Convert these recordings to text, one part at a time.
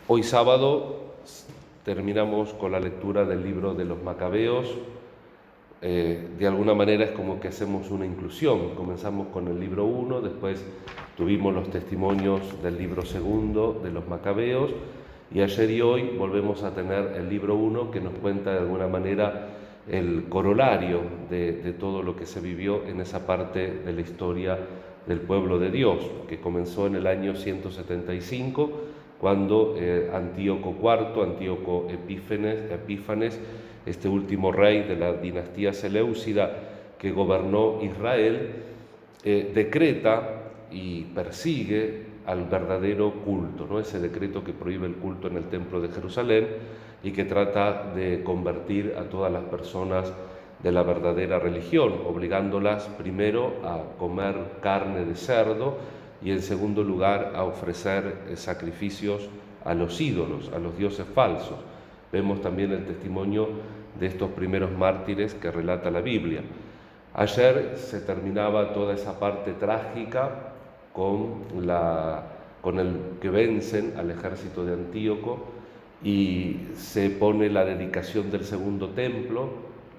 Hoy sábado terminamos con la lectura del libro de los Macabeos. De alguna manera es como que hacemos una inclusión. Comenzamos con el libro 1, después tuvimos los testimonios del libro 2 de los Macabeos, y ayer y hoy volvemos a tener el libro 1 que nos cuenta de alguna manera el corolario de todo lo que se vivió en esa parte de la historia del pueblo de Dios, que comenzó en el año 175, cuando Antíoco IV, Antíoco Epífanes, este último rey de la dinastía seleucida que gobernó Israel, decreta y persigue al verdadero culto, ¿no? Ese decreto que prohíbe el culto en el templo de Jerusalén y que trata de convertir a todas las personas de la verdadera religión, obligándolas primero a comer carne de cerdo y en segundo lugar a ofrecer sacrificios a los ídolos, a los dioses falsos. Vemos también el testimonio de estos primeros mártires que relata la Biblia. Ayer se terminaba toda esa parte trágica con el que vencen al ejército de Antíoco y se pone la dedicación del segundo templo,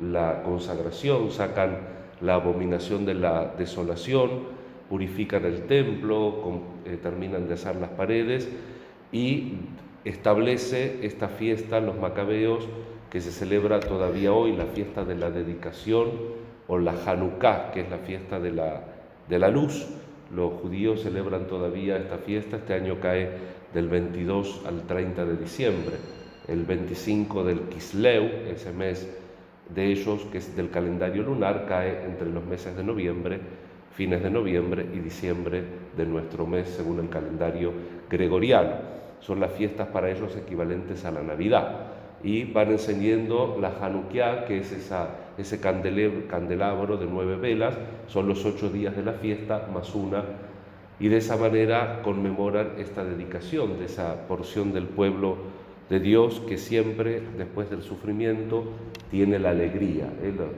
la consagración, sacan la abominación de la desolación, purifican el templo, terminan de hacer las paredes y establece esta fiesta, los Macabeos, que se celebra todavía hoy, la fiesta de la dedicación o la Hanukkah, que es la fiesta de la luz. Los judíos celebran todavía esta fiesta, este año cae del 22 al 30 de diciembre, el 25 del Kisleu, ese mes de ellos, que es del calendario lunar, cae entre los meses de noviembre, fines de noviembre y diciembre de nuestro mes, según el calendario gregoriano. Son las fiestas para ellos equivalentes a la Navidad. Y van encendiendo la Hanukkah, que es ese candelabro de 9 velas, son los 8 días de la fiesta más una, y de esa manera conmemoran esta dedicación de esa porción del pueblo de Dios que siempre, después del sufrimiento, tiene la alegría.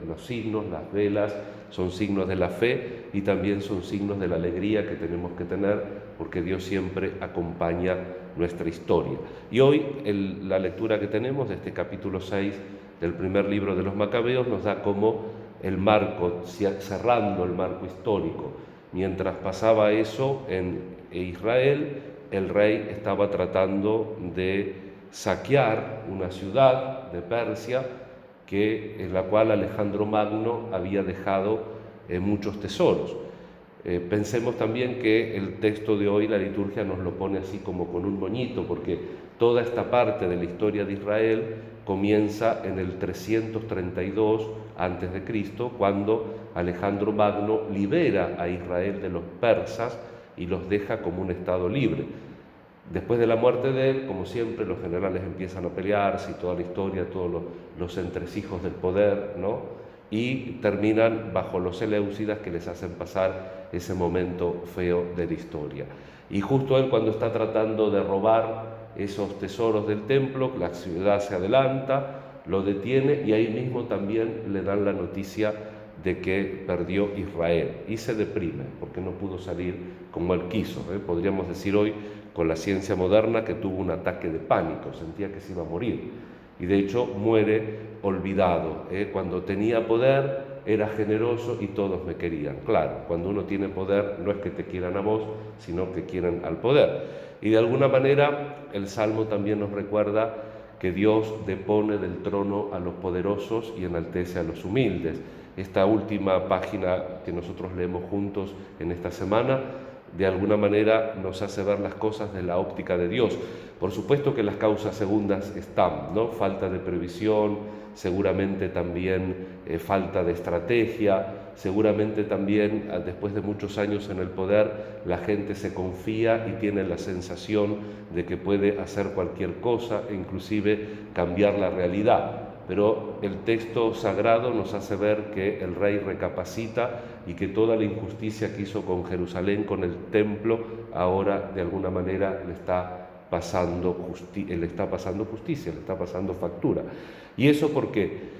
Los signos, las velas, son signos de la fe y también son signos de la alegría que tenemos que tener, porque Dios siempre acompaña nuestra historia. Y hoy la lectura que tenemos de este capítulo 6 del primer libro de los Macabeos nos da como el marco, cerrando el marco histórico. Mientras pasaba eso en Israel, el rey estaba tratando de saquear una ciudad de Persia en la cual Alejandro Magno había dejado muchos tesoros. Pensemos también que el texto de hoy, la liturgia, nos lo pone así como con un moñito, porque toda esta parte de la historia de Israel comienza en el 332 a.C., cuando Alejandro Magno libera a Israel de los persas y los deja como un estado libre. Después de la muerte de él, como siempre, los generales empiezan a pelearse y toda la historia, todos los entresijos del poder, ¿no? Y terminan bajo los seleucidas, que les hacen pasar ese momento feo de la historia. Y justo él, cuando está tratando de robar esos tesoros del templo, la ciudad se adelanta, lo detiene y ahí mismo también le dan la noticia de que perdió Israel y se deprime porque no pudo salir como él quiso. Podríamos decir hoy, con la ciencia moderna, que tuvo un ataque de pánico, sentía que se iba a morir y de hecho muere olvidado. Cuando tenía poder era generoso y todos me querían. Claro, cuando uno tiene poder no es que te quieran a vos, sino que quieren al poder. Y de alguna manera el Salmo también nos recuerda que Dios depone del trono a los poderosos y enaltece a los humildes. Esta última página que nosotros leemos juntos en esta semana, de alguna manera nos hace ver las cosas de la óptica de Dios. Por supuesto que las causas segundas están, ¿no? Falta de previsión, seguramente también falta de estrategia, seguramente también después de muchos años en el poder la gente se confía y tiene la sensación de que puede hacer cualquier cosa e inclusive cambiar la realidad. Pero el texto sagrado nos hace ver que el rey recapacita y que toda la injusticia que hizo con Jerusalén, con el templo, ahora de alguna manera le está pasando justicia, le está pasando factura. ¿Y eso por qué?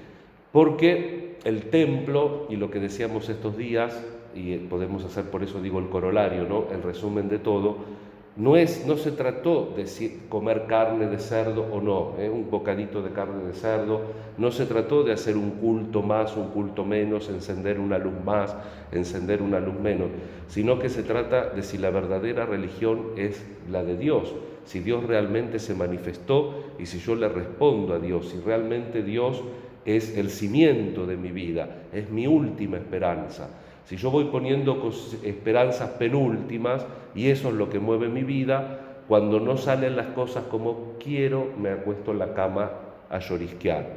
Porque el templo, y lo que decíamos estos días, y podemos hacer por eso digo el corolario, ¿no? El resumen de todo, No se trató de comer carne de cerdo o no, un bocadito de carne de cerdo, no se trató de hacer un culto más, un culto menos, encender una luz más, encender una luz menos, sino que se trata de si la verdadera religión es la de Dios, si Dios realmente se manifestó y si yo le respondo a Dios, si realmente Dios es el cimiento de mi vida, es mi última esperanza. Si yo voy poniendo esperanzas penúltimas y eso es lo que mueve mi vida, cuando no salen las cosas como quiero, me acuesto en la cama a llorisquear.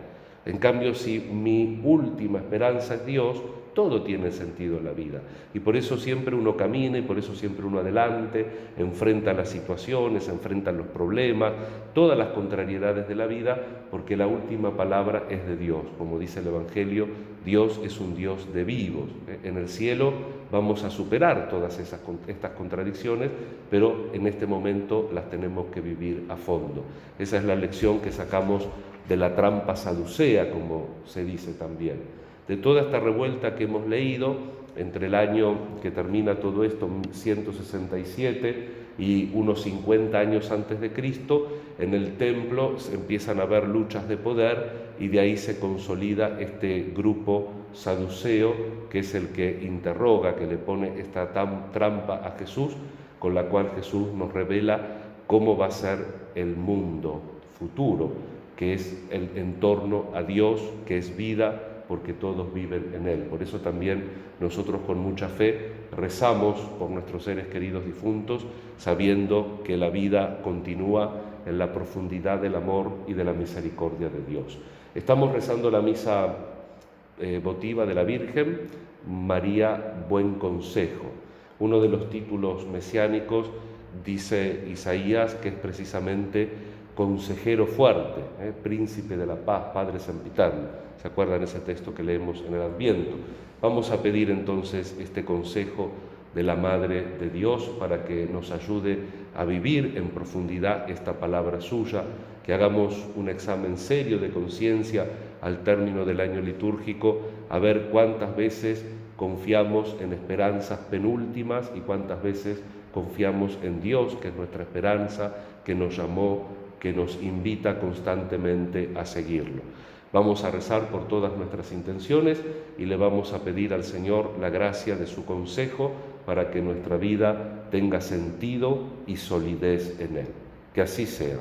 En cambio, si mi última esperanza es Dios, todo tiene sentido en la vida. Y por eso siempre uno camina y por eso siempre uno adelante, enfrenta las situaciones, enfrenta los problemas, todas las contrariedades de la vida, porque la última palabra es de Dios. Como dice el Evangelio, Dios es un Dios de vivos. En el cielo vamos a superar todas estas contradicciones, pero en este momento las tenemos que vivir a fondo. Esa es la lección que sacamos de la trampa saducea, como se dice también. De toda esta revuelta que hemos leído, entre el año que termina todo esto, 167, y unos 50 años antes de Cristo, en el templo se empiezan a haber luchas de poder y de ahí se consolida este grupo saduceo, que es el que interroga, que le pone esta trampa a Jesús, con la cual Jesús nos revela cómo va a ser el mundo futuro, que es el entorno a Dios, que es vida, porque todos viven en Él. Por eso también nosotros con mucha fe rezamos por nuestros seres queridos difuntos, sabiendo que la vida continúa en la profundidad del amor y de la misericordia de Dios. Estamos rezando la misa votiva de la Virgen, María Buen Consejo. Uno de los títulos mesiánicos, dice Isaías, que es precisamente consejero fuerte, príncipe de la paz, Padre sempiterno. ¿Se acuerdan ese texto que leemos en el Adviento? Vamos a pedir entonces este consejo de la Madre de Dios para que nos ayude a vivir en profundidad esta palabra suya, que hagamos un examen serio de conciencia al término del año litúrgico, a ver cuántas veces confiamos en esperanzas penúltimas y cuántas veces confiamos en Dios, que es nuestra esperanza, que nos llamó, que nos invita constantemente a seguirlo. Vamos a rezar por todas nuestras intenciones y le vamos a pedir al Señor la gracia de su consejo para que nuestra vida tenga sentido y solidez en Él. Que así sea.